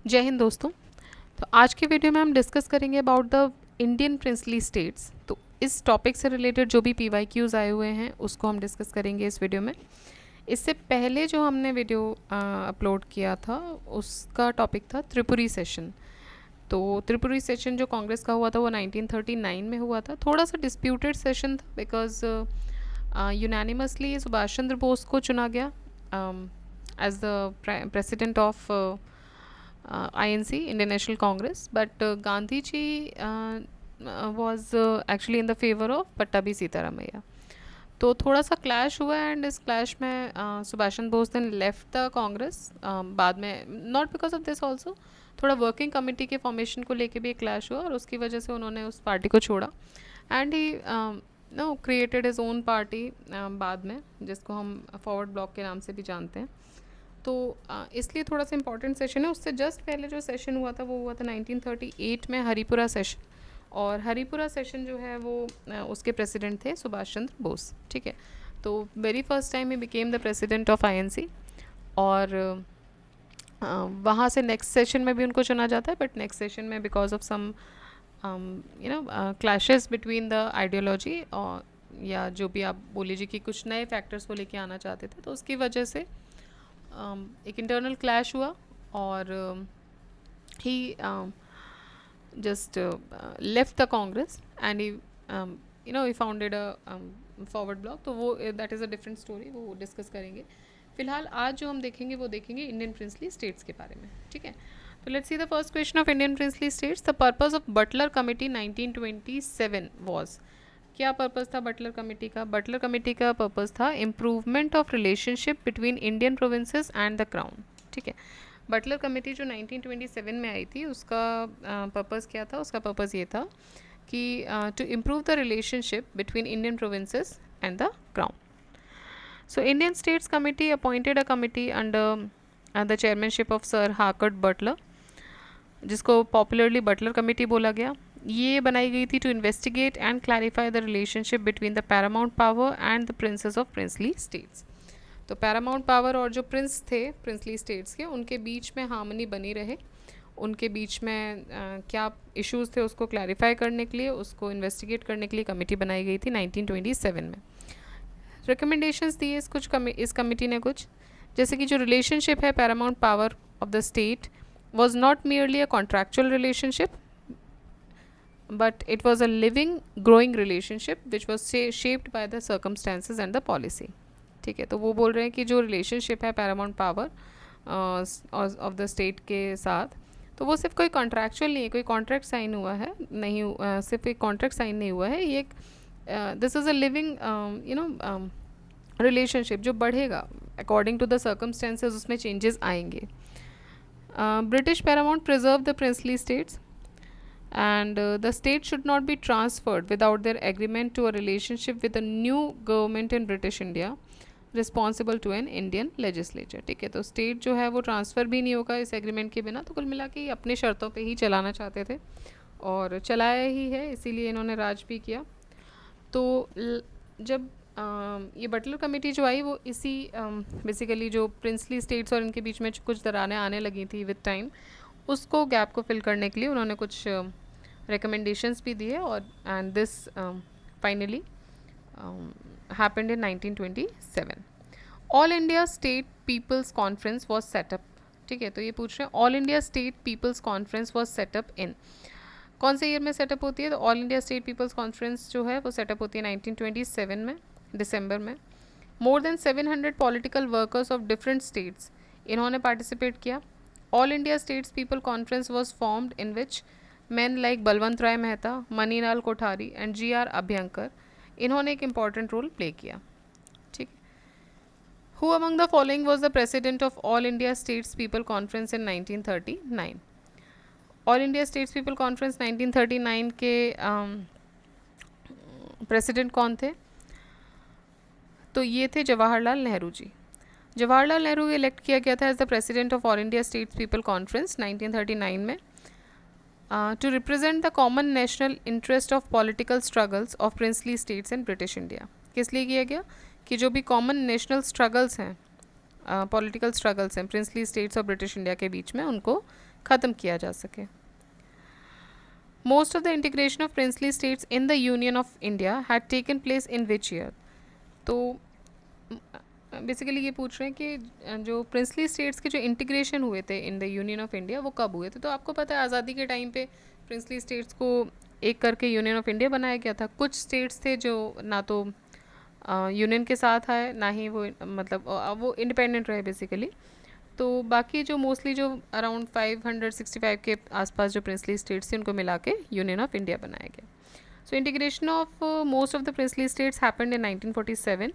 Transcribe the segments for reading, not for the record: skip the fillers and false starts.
जय हिंद दोस्तों। तो आज के वीडियो में हम डिस्कस करेंगे about the Indian princely states. तो इस टॉपिक से रिलेटेड जो भी PYQs आए हुए हैं उसको हम डिस्कस करेंगे इस वीडियो में। इससे पहले जो हमने वीडियो अपलोड किया था उसका टॉपिक था त्रिपुरी सेशन। तो त्रिपुरी सेशन जो कांग्रेस का हुआ था वो 1939 में हुआ था। थोड़ा सा डिस्प्यूटेड सेशन था बिकॉज यूनानिमसली सुभाष चंद्र बोस को चुना गया as the president of INC, Indian National Congress, but Gandhi ji was actually in the favor of Pattabhi Sitaramaiya. तो थोड़ा सा क्लैश हुआ एंड इस क्लैश में Subhash Chandra Bose then left the Congress बाद में, not because of this also, थोड़ा working committee के फॉर्मेशन को लेके भी एक क्लैश हुआ और उसकी वजह से उन्होंने उस पार्टी को छोड़ा and he no created his own party बाद में, जिसको हम फॉरवर्ड ब्लॉक के नाम से भी जानते हैं। तो इसलिए थोड़ा सा इम्पॉर्टेंट सेशन है। उससे जस्ट पहले जो सेशन हुआ था वो हुआ था 1938 में हरिपुरा सेशन, और हरिपुरा सेशन जो है वो उसके प्रेसिडेंट थे सुभाष चंद्र बोस। ठीक है, तो very first time he became the president of INC और वहाँ से नेक्स्ट सेशन में भी उनको चुना जाता है, बट नेक्स्ट सेशन में because of some clashes between the ideology और या जो भी आप बोल लीजिए कि कुछ नए फैक्टर्स को लेके आना चाहते थे, तो उसकी वजह से एक इंटरनल क्लैश हुआ और he just left the Congress and he he founded a forward bloc. तो वो that is a different story, वो डिस्कस करेंगे। फिलहाल आज जो हम देखेंगे वो देखेंगे इंडियन प्रिंसली स्टेट्स के बारे में। ठीक है, तो let's see the first question of Indian princely states. The purpose of Butler committee 1927 was. क्या पर्पस था बटलर कमेटी का? बटलर कमेटी का पर्पस था improvement of relationship between Indian provinces and the crown. ठीक है, बटलर कमेटी जो 1927 में आई थी उसका पर्पस क्या था? उसका पर्पस ये था कि to improve the relationship between Indian provinces and the crown. So Indian states committee appointed a committee under the chairmanship of sir Harcourt Butler, जिसको पॉपुलरली बटलर कमेटी बोला गया। ये बनाई गई थी to investigate and clarify the relationship between the paramount power and the princes of princely states. तो paramount power और जो प्रिंस थे प्रिंसली स्टेट्स के, उनके बीच में हार्मनी बनी रहे, उनके बीच में क्या इश्यूज थे उसको क्लैरिफाई करने के लिए, उसको इन्वेस्टिगेट करने के लिए कमेटी बनाई गई थी 1927 में। रिकमेंडेशंस दिए इस कमेटी ने कुछ, जैसे कि जो रिलेशनशिप है Paramount power of the state was not merely a contractual relationship, but it was a living, growing relationship which was shaped by the circumstances and the policy. ठीक है, तो वो बोल रहे हैं कि जो रिलेशनशिप है Paramount power of the state के साथ, तो वो सिर्फ कोई कॉन्ट्रैक्चुअल नहीं है, कोई कॉन्ट्रैक्ट साइन हुआ है नहीं, सिर्फ एक कॉन्ट्रैक्ट साइन नहीं हुआ है, ये एक this is a living relationship जो बढ़ेगा अकॉर्डिंग टू द सर्कमस्टेंसेज, उसमें चेंजेस आएंगे। British paramount preserved the princely states and the state should not be transferred without their agreement to a relationship with a new government in British India responsible to an Indian legislature। ठीक है, तो state जो है वो transfer भी नहीं होगा इस एग्रीमेंट के बिना। तो कुल मिला के अपने शर्तों पे ही चलाना चाहते थे और चलाया ही है, इसीलिए इन्होंने राज भी किया। तो जब ये बटलर कमेटी जो आई वो इसी बेसिकली जो प्रिंसली स्टेट्स और इनके बीच में कुछ दरारें आने लगी थी विद टाइम, उसको गैप को फिल करने के लिए उन्होंने कुछ रिकमेंडेशंस भी दिए और and this finally happened in 1927। All India state people's conference was set up. ठीक है, तो ये पूछ रहे हैं all India state people's conference was set up in कौन से ईयर में सेटअप होती है? तो all India state people's conference जो है वो सेटअप होती है 1927 में, दिसंबर में। More than 700 political workers of different states इन्होंने पार्टिसिपेट किया। All India states people conference was formed in which man like Balwant Rai Mehta, Manilal Kothari and GR Abhyankar इन्होंने एक इम्पॉर्टेंट रोल प्ले किया। ठीक है, who among the following was the president of all India states people conference in 1939? All India states people conference 1939 के president कौन थे? तो ये थे जवाहरलाल नेहरू जी। जवाहरलाल नेहरू इलेक्ट किया गया था as the president of all India states people conference 1939 में to represent the common national interest of political struggles of princely states in British India. किस लिए किया गया? कि जो भी कॉमन नेशनल स्ट्रगल्स हैं, पॉलिटिकल स्ट्रगल्स हैं प्रिंसली स्टेट्स और ब्रिटिश इंडिया के बीच में, उनको ख़त्म किया जा सके. Most of the integration of princely states in the Union of India had taken place in which year? तो बेसिकली ये पूछ रहे हैं कि जो प्रिंसली स्टेट्स के जो इंटीग्रेशन हुए थे इन द यूनियन ऑफ इंडिया वो कब हुए थे. तो आपको पता है आज़ादी के टाइम पे प्रिंसली स्टेट्स को एक करके यूनियन ऑफ इंडिया बनाया गया था. कुछ स्टेट्स थे जो ना तो यूनियन के साथ आए ना ही वो मतलब वो इंडिपेंडेंट रहे बेसिकली. तो बाकी जो मोस्टली जो अराउंड 565 के आसपास जो प्रिंसली स्टेट्स थे उनको मिला के यूनियन ऑफ इंडिया बनाया गया. So integration of most of the princely states happened in 1947.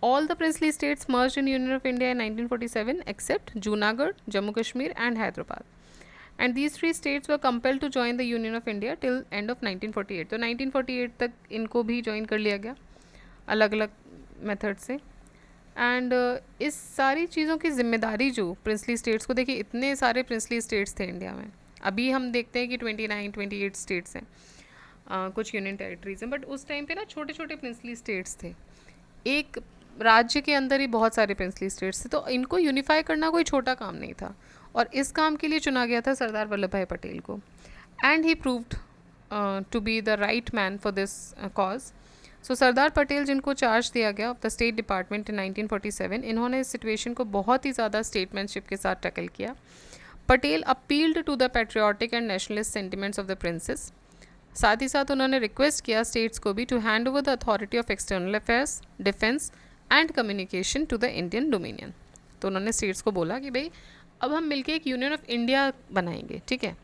All the princely states merged in Union of India in 1947 except Junagadh, Jammu Kashmir and Hyderabad. And these three states were compelled to join the Union of India till end of 1948. तो 1948 तक इनको भी join कर लिया गया अलग अलग method से. एंड इस सारी चीज़ों की जिम्मेदारी जो प्रिंसली स्टेट्स को, देखिए इतने सारे प्रिंसली स्टेट्स थे इंडिया में. अभी हम देखते हैं कि 28 स्टेट्स हैं, कुछ यूनियन टेरिटरीज हैं, बट उस टाइम पे ना छोटे छोटे प्रिंसली स्टेट्स थे. एक राज्य के अंदर ही बहुत सारे प्रिंसली स्टेट्स थे, तो इनको यूनिफाई करना कोई छोटा काम नहीं था. और इस काम के लिए चुना गया था सरदार वल्लभ भाई पटेल को. And he proved to be the right man for this cause. So Sardar Patel जिनको चार्ज दिया गया of the state department in 1947, इन्होंने इस सिचुएशन को बहुत ही ज़्यादा स्टेटमैनशिप के साथ टैकल किया. Patel appealed to the patriotic and nationalist sentiments of the princes. साथ ही साथ उन्होंने रिक्वेस्ट किया स्टेट्स को भी to hand over the authority of external affairs, defence and communication to the Indian dominion. तो उन्होंने स्टेट्स को बोला कि भाई अब हम मिलके एक यूनियन ऑफ इंडिया बनाएंगे. ठीक है,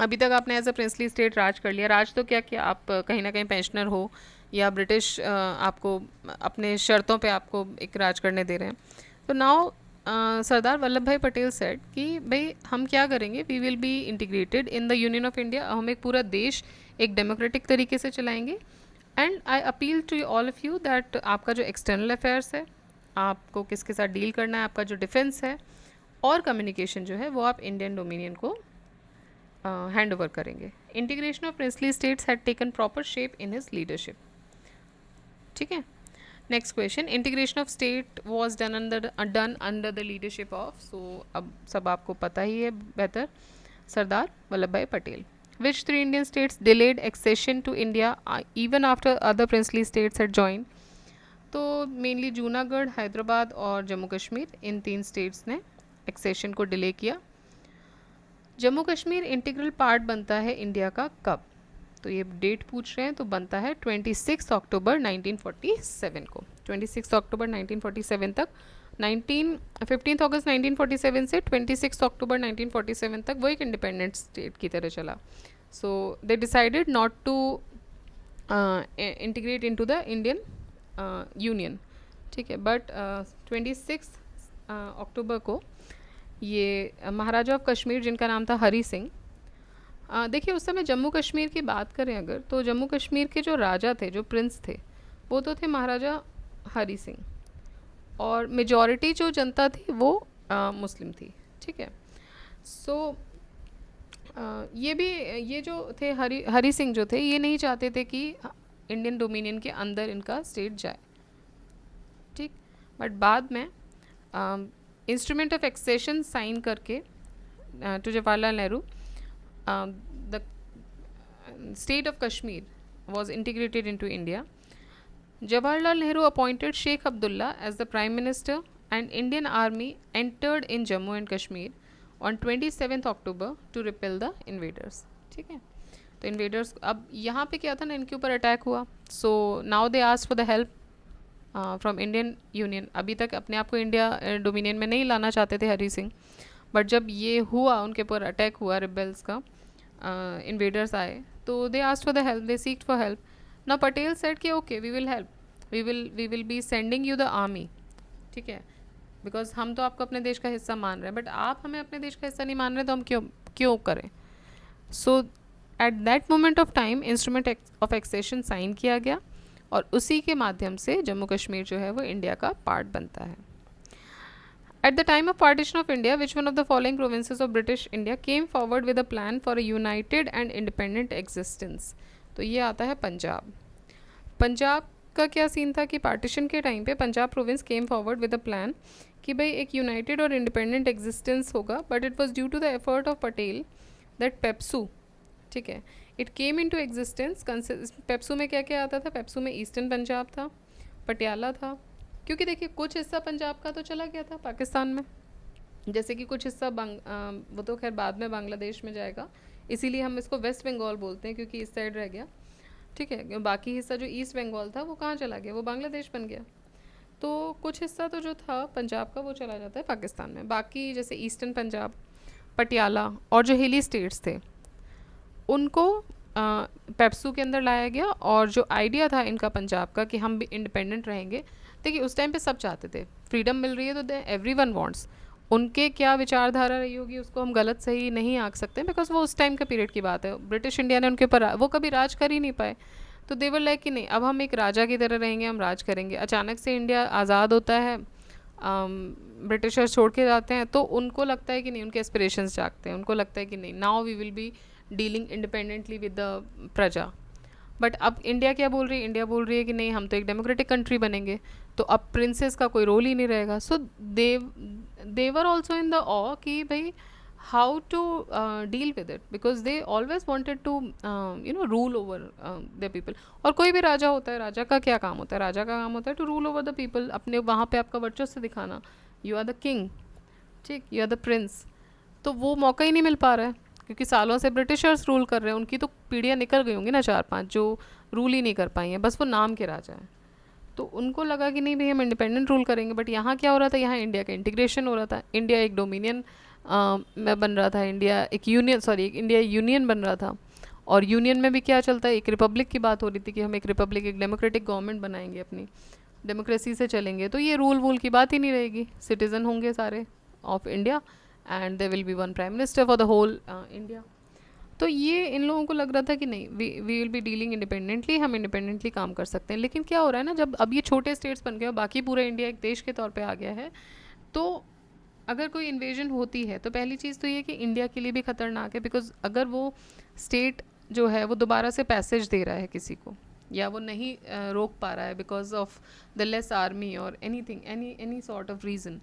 अभी तक आपने एज अ प्रिंसली स्टेट राज कर लिया. राज तो क्या कि आप कहीं ना कहीं पेंशनर हो या ब्रिटिश आपको अपने शर्तों पे आपको एक राज करने दे रहे हैं. तो नाउ सरदार वल्लभ भाई पटेल सेड कि भाई हम क्या करेंगे, we will be integrated in the union of India. हम एक पूरा देश एक डेमोक्रेटिक तरीके से चलाएंगे. And I appeal to all of you that आपका जो एक्सटर्नल अफेयर्स है, आपको किसके साथ डील करना है, आपका जो डिफेंस है और कम्युनिकेशन जो है वो आप इंडियन डोमिनियन को हैंड ओवर करेंगे. Integration of princely states had taken proper shape in his leadership. ठीक है, next question. Integration of state was done under the leadership of, so अब सब आपको पता ही है बेहतर, Sardar Vallabh Bhai Patel. Which three Indian states delayed accession to India even after other princely states had joined? तो mainly Junagadh, Hyderabad और जम्मू कश्मीर, इन 3 स्टेट्स ने एक्सेशन को डिले किया. जम्मू कश्मीर इंटीग्रल पार्ट बनता है इंडिया का कब? तो ये डेट पूछ रहे हैं, तो बनता है 26 अक्टूबर 1947 को. 26 अक्टूबर 1947 तक, 15 अगस्त 1947 से 26 अक्टूबर 1947 तक वो एक इंडिपेंडेंट स्टेट की तरह चला. So they decided not to integrate into the Indian union. ठीक है, बट 26 अक्टूबर को ये महाराजा ऑफ कश्मीर जिनका नाम था हरी सिंह, देखिए उस समय जम्मू कश्मीर की बात करें अगर, तो जम्मू कश्मीर के जो राजा थे, जो प्रिंस थे, वो तो थे महाराजा हरी सिंह, और मेजॉरिटी जो जनता थी वो मुस्लिम थी. ठीक है, सो ये जो थे हरी सिंह जो थे, ये नहीं चाहते थे कि इंडियन डोमिनियन के अंदर इनका स्टेट जाए. ठीक, बट बाद में इंस्ट्रूमेंट ऑफ एक्सेशन साइन करके to Jawaharlal Nehru, the state of Kashmir was integrated into India. Jawaharlal Nehru appointed Sheikh Abdullah as the Prime Minister and Indian Army entered in Jammu and Kashmir on 27th October to repel the invaders. ठीक है, तो invaders अब यहाँ पे क्या था ना, इनके ऊपर अटैक हुआ. So now they asked for the help from Indian Union. अभी तक अपने आप को इंडिया डोमिनियन में नहीं लाना चाहते थे हरी सिंह, बट जब ये हुआ, उनके ऊपर अटैक हुआ रिबेल्स का, इन्वेडर्स आए, तो they asked for the help, they सीक्ड for help. Now Patel said कि okay, we will help, we will be sending you the army. ठीक है, बिकॉज हम तो आपको अपने देश का हिस्सा मान रहे हैं, बट आप हमें अपने देश का हिस्सा नहीं मान रहे, तो हम क्यों करें. So at that moment of time instrument of accession sign किया गया, और उसी के माध्यम से जम्मू कश्मीर जो है वो इंडिया का पार्ट बनता है. At the time of partition of India, which one of the following provinces of British India came forward with a plan for a united and independent existence? तो ये आता है पंजाब. पंजाब का क्या सीन था कि पार्टीशन के टाइम पे Punjab province came forward with a plan कि भाई एक यूनाइटेड और इंडिपेंडेंट एग्जिस्टेंस होगा, but it was due to the effort of Patel that PEPSU, ठीक है, it came in to existence. PEPSU में क्या क्या आता था? पेप्सू में ईस्टर्न पंजाब था, पटियाला था, क्योंकि देखिए कुछ हिस्सा पंजाब का तो चला गया था पाकिस्तान में, जैसे कि कुछ हिस्सा वो तो खैर बाद में बांग्लादेश में जाएगा, इसीलिए हम इसको वेस्ट बंगाल बोलते हैं क्योंकि इस साइड रह गया, ठीक है। बाकी हिस्सा जो ईस्ट बंगाल था वो कहाँ चला गया? वो बांग्लादेश बन गया। तो कुछ हिस्सा तो जो था पंजाब का वो चला जाता है पाकिस्तान में। बाकी जैसे ईस्टर्न पंजाब, पटियाला और जो हिली स्टेट्स थे उनको पेप्सू के अंदर लाया गया। और जो आइडिया था इनका पंजाब का कि हम भी इंडिपेंडेंट रहेंगे, देखिए उस टाइम पे सब चाहते थे, फ्रीडम मिल रही है तो एवरीवन वांट्स। उनके क्या विचारधारा रही होगी उसको हम गलत सही नहीं आंक सकते, बिकॉज वो उस टाइम का पीरियड की बात है। ब्रिटिश इंडिया ने उनके ऊपर वो कभी राज कर ही नहीं पाए, तो देवर लाइक कि नहीं अब हम एक राजा की तरह रहेंगे, हम राज करेंगे। अचानक से इंडिया आज़ाद होता है, ब्रिटिशर्स छोड़ के जाते हैं, तो उनको लगता है कि नहीं, उनके एस्पिरेशंस जागते हैं, उनको लगता है कि नहीं now we will be dealing independently with the प्रजा। बट अब इंडिया क्या बोल रही है? इंडिया बोल रही है कि नहीं हम तो एक डेमोक्रेटिक कंट्री बनेंगे, तो अब प्रिंसेस का कोई रोल ही नहीं रहेगा। सो देवर ऑल्सो इन द ऑ कि भाई how to deal with it, because they always wanted to rule over the people. और कोई भी राजा होता है, राजा का क्या काम होता है? राजा का काम होता है to rule over the people, अपने वहाँ पे आपका वर्चस्व दिखाना, यू आर द किंग, ठीक, यू आर द प्रिंस। तो वो मौका ही नहीं मिल पा रहा है क्योंकि सालों से ब्रिटिशर्स रूल कर रहे हैं, उनकी तो पीढ़ियाँ निकल गई होंगी ना 4-5 जो रूल ही नहीं कर पाई हैं, बस वो नाम के राजा हैं। तो उनको लगा कि नहीं भाई हम इंडिपेंडेंट रूल करेंगे। बट यहाँ क्या हो रहा था? यहाँ इंडिया का इंटीग्रेशन हो रहा था, इंडिया एक डोमिनियन में बन रहा था, इंडिया एक यूनियन, सॉरी इंडिया यूनियन बन रहा था। और यूनियन में भी क्या चलता है? एक रिपब्लिक की बात हो रही थी कि हम एक रिपब्लिक, एक डेमोक्रेटिक गवर्नमेंट बनाएंगे, अपनी डेमोक्रेसी से चलेंगे। तो ये रूल वूल की बात ही नहीं रहेगी, सिटीज़न होंगे सारे of India and they will be one prime minister for the whole India. तो ये इन लोगों को लग रहा था कि नहीं we will be dealing independently, हम इंडिपेंडेंटली काम कर सकते हैं। लेकिन क्या हो रहा है ना, जब अब ये छोटे स्टेट्स बन गए और बाकी पूरा इंडिया एक देश के तौर पे आ गया है, तो अगर कोई इन्वेजन होती है तो पहली चीज़ तो ये कि इंडिया के लिए भी ख़तरनाक है, बिकॉज अगर वो स्टेट जो है वो दोबारा से पैसेज दे रहा है किसी को, या वो नहीं रोक पा रहा है because of the less army और anything any sort of reason,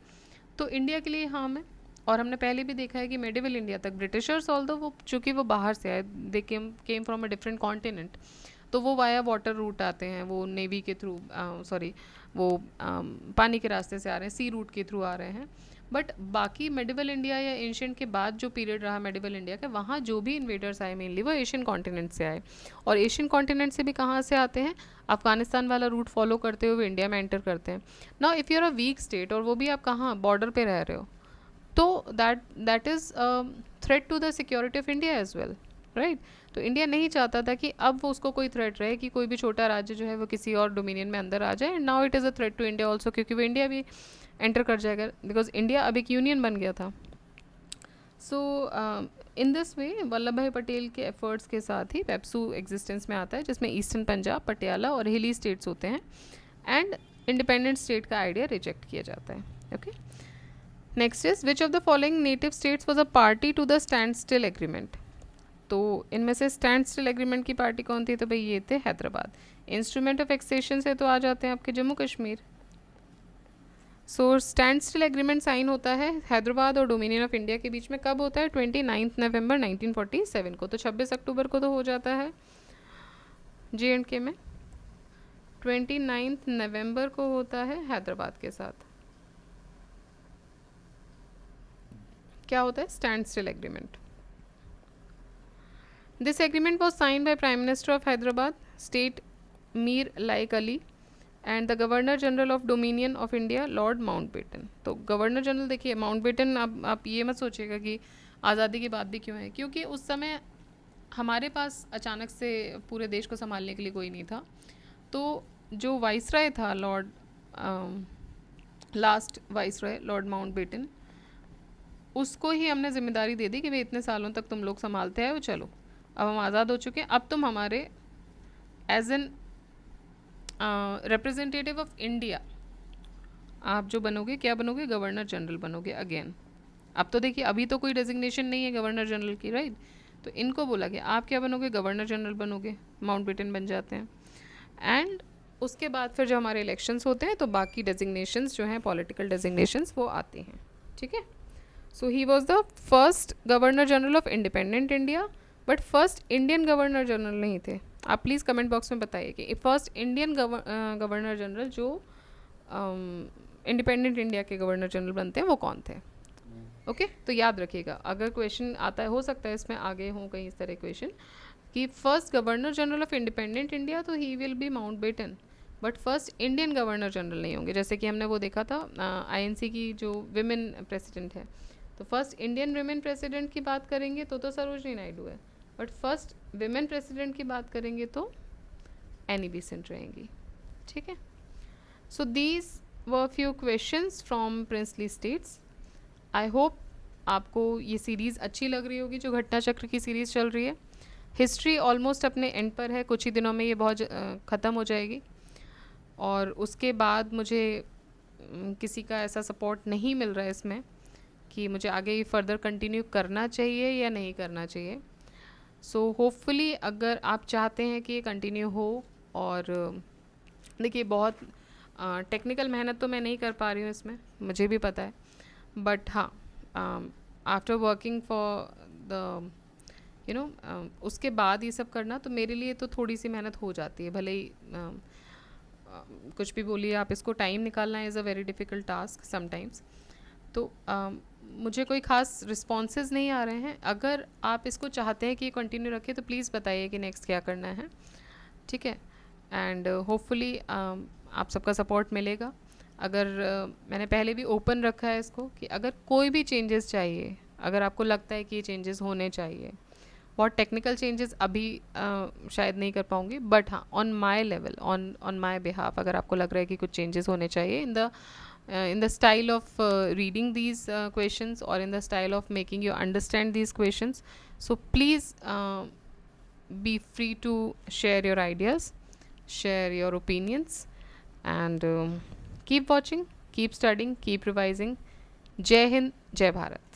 तो इंडिया के लिए हार्म है। और हमने पहले भी देखा है कि मेडिवल इंडिया तक ब्रिटिशर्स ऑल्दो वो चूँकि वो बाहर से आए, they came from a different continent, तो वो वाया वाटर रूट आते हैं, वो नेवी के थ्रू, सॉरी वो पानी के रास्ते से आ रहे हैं, सी रूट के थ्रू आ रहे हैं। बट बाकी मेडिवल इंडिया या एशियन के बाद जो पीरियड रहा मेडिवल इंडिया का, वहाँ जो भी इन्वेडर्स आए मेनली वो एशियन कॉन्टिनेंट से आए। और एशियन कॉन्टिनेंट से भी कहाँ से आते हैं? अफगानिस्तान वाला रूट फॉलो करते हुए इंडिया में एंटर करते हैं। Now if you are a weak state और वो भी आप कहाँ बॉर्डर पे रह रहे हो, तो that is threat to the security of India as well, right. तो इंडिया नहीं चाहता था कि अब वो उसको कोई थ्रेट रहे कि कोई भी छोटा राज्य जो है वो किसी और डोमिनियन में अंदर आ जाए। Now it is a threat to India also, क्योंकि वो इंडिया भी एंटर कर जाएगा, बिकॉज इंडिया अब एक यूनियन बन गया था। सो in this way Vallabh Bhai Patel के एफर्ट्स के साथ ही पेप्सू एग्जिस्टेंस में आता है, जिसमें ईस्टर्न पंजाब, पटियाला और हिली स्टेट्स होते हैं, एंड इंडिपेंडेंट स्टेट का आइडिया रिजेक्ट किया जाता है। Okay, next is which of the following native states was a party to the standstill agreement. तो इनमें से स्टैंड स्टिल एग्रीमेंट की पार्टी कौन थी? तो भाई ये थे हैदराबाद। इंस्ट्रूमेंट ऑफ एक्सेशन से तो आ जाते हैं आपके Jammu Kashmir. So standstill agreement sign होता है हैदराबाद और डोमिनियन ऑफ इंडिया के बीच में। कब होता है? 29 नवंबर 1947 को। तो 26 अक्टूबर को तो हो जाता है JNK में, 29 नवंबर को होता है हैदराबाद के साथ। क्या होता है? Standstill agreement. This agreement was sign by prime minister of Hyderabad state Mir Laik Ali and the governor general of dominion of India lord Mountbatten. तो गवर्नर जनरल देखिए माउंटबेटन, अब आप ये मत सोचिएगा कि आज़ादी के बाद भी क्यों है, क्योंकि उस समय हमारे पास अचानक से पूरे देश को संभालने के लिए कोई नहीं था। तो जो वाइसराय था, Lord last viceroy Lord Mountbatten, उसको ही हमने जिम्मेदारी दे दी कि भाई इतने सालों तक तुम लोग संभालते हैं, वो चलो अब हम आज़ाद हो चुके हैं, अब तुम हमारे as an representative of India आप जो बनोगे, क्या बनोगे? गवर्नर जनरल बनोगे अगेन। अब तो देखिए अभी तो कोई डेजिग्नेशन नहीं है गवर्नर जनरल की, राइट। तो इनको बोला गया आप क्या बनोगे? गवर्नर जनरल बनोगे, माउंटबेटन बन जाते हैं। एंड उसके बाद फिर जो हमारे इलेक्शंस होते हैं तो बाकी डेजिग्नेशंस जो हैं पॉलिटिकल डेजिग्नेशंस वो आते हैं, ठीक है। So he was the first governor general of independent India, but first Indian governor general नहीं थे। आप प्लीज़ कमेंट बॉक्स में बताइए कि फर्स्ट इंडियन गवर्नर जनरल जो इंडिपेंडेंट इंडिया के गवर्नर जनरल बनते हैं वो कौन थे। ओके तो याद रखिएगा, अगर क्वेश्चन आता है, हो सकता है इसमें आगे हो कहीं इस तरह क्वेश्चन कि first governor general of independent India, तो he will be Mountbatten, but first Indian governor general नहीं होंगे। जैसे कि हमने वो देखा था आईएनसी की जो विमेन प्रेसिडेंट है, तो फर्स्ट इंडियन विमेन प्रेसिडेंट की बात करेंगे तो सरोजनी नायडू है, बट फर्स्ट विमेन प्रेसिडेंट की बात करेंगे तो एनी बेसेंट रहेंगी, ठीक है। So these were few questions from princely states. I hope आपको ये सीरीज़ अच्छी लग रही होगी, जो घटना चक्र की सीरीज़ चल रही है। हिस्ट्री ऑलमोस्ट अपने एंड पर है, कुछ ही दिनों में ये बहुत ख़त्म हो जाएगी, और उसके बाद मुझे किसी का ऐसा सपोर्ट नहीं मिल रहा है इसमें कि मुझे आगे ये फर्दर कंटिन्यू करना चाहिए या नहीं करना चाहिए। सो होपफुली अगर आप चाहते हैं कि ये कंटिन्यू हो, और देखिए बहुत टेक्निकल मेहनत तो मैं नहीं कर पा रही हूँ इसमें, मुझे भी पता है, बट हाँ आफ्टर वर्किंग फॉर द उसके बाद ये सब करना तो मेरे लिए तो थोड़ी सी मेहनत हो जाती है, भले ही कुछ भी बोलिए आप, इसको टाइम निकालना is a very difficult task sometimes. तो मुझे कोई ख़ास रिस्पॉन्सेज नहीं आ रहे हैं। अगर आप इसको चाहते हैं कि ये कंटिन्यू रखें तो प्लीज़ बताइए कि नेक्स्ट क्या करना है, ठीक है। एंड होपफुली आप सबका सपोर्ट मिलेगा। अगर मैंने पहले भी ओपन रखा है इसको कि अगर कोई भी चेंजेस चाहिए, अगर आपको लगता है कि ये चेंजेस होने चाहिए, बहुत टेक्निकल चेंजेस अभी शायद नहीं कर पाऊँगी, बट हाँ on my level, on my behalf अगर आपको लग रहा है कि कुछ चेंजेस होने चाहिए in the style of reading these questions, or in the style of making you understand these questions, so please be free to share your ideas, share your opinions, and keep watching, keep studying, keep revising. Jai Hind, Jai Bharat.